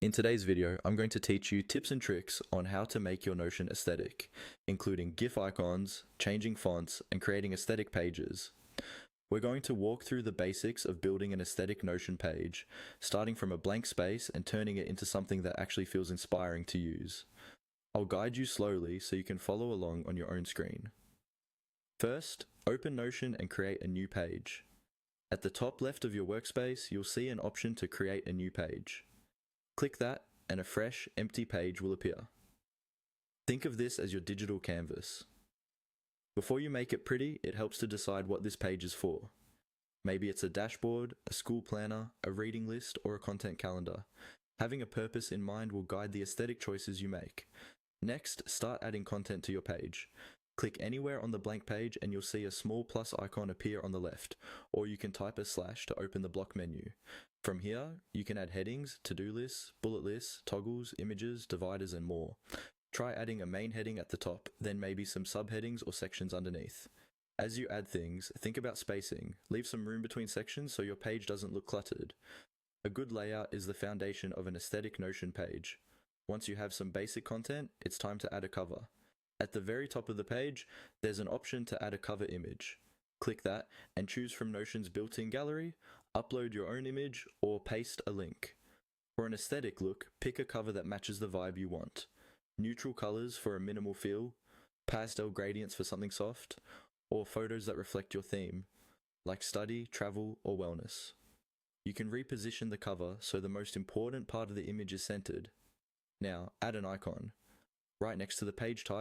In today's video, I'm going to teach you tips and tricks on how to make your Notion aesthetic, including GIF icons, changing fonts, and creating aesthetic pages. We're going to walk through the basics of building an aesthetic Notion page, starting from a blank space and turning it into something that actually feels inspiring to use. I'll guide you slowly so you can follow along on your own screen. First, open Notion and create a new page. At the top left of your workspace, you'll see an option to create a new page. Click that and a fresh, empty page will appear. Think of this as your digital canvas. Before you make it pretty, it helps to decide what this page is for. Maybe it's a dashboard, a school planner, a reading list, or a content calendar. Having a purpose in mind will guide the aesthetic choices you make. Next, start adding content to your page. Click anywhere on the blank page and you'll see a small plus icon appear on the left, or you can type a slash to open the block menu. From here, you can add headings, to-do lists, bullet lists, toggles, images, dividers, and more. Try adding a main heading at the top, then maybe some subheadings or sections underneath. As you add things, think about spacing. Leave some room between sections so your page doesn't look cluttered. A good layout is the foundation of an aesthetic Notion page. Once you have some basic content, it's time to add a cover. At the very top of the page, there's an option to add a cover image. Click that and choose from Notion's built-in gallery, upload your own image, or paste a link. For an aesthetic look, pick a cover that matches the vibe you want. Neutral colors for a minimal feel, pastel gradients for something soft, or photos that reflect your theme, like study, travel, or wellness. You can reposition the cover so the most important part of the image is centered. Now, add an icon. Right next to the page title,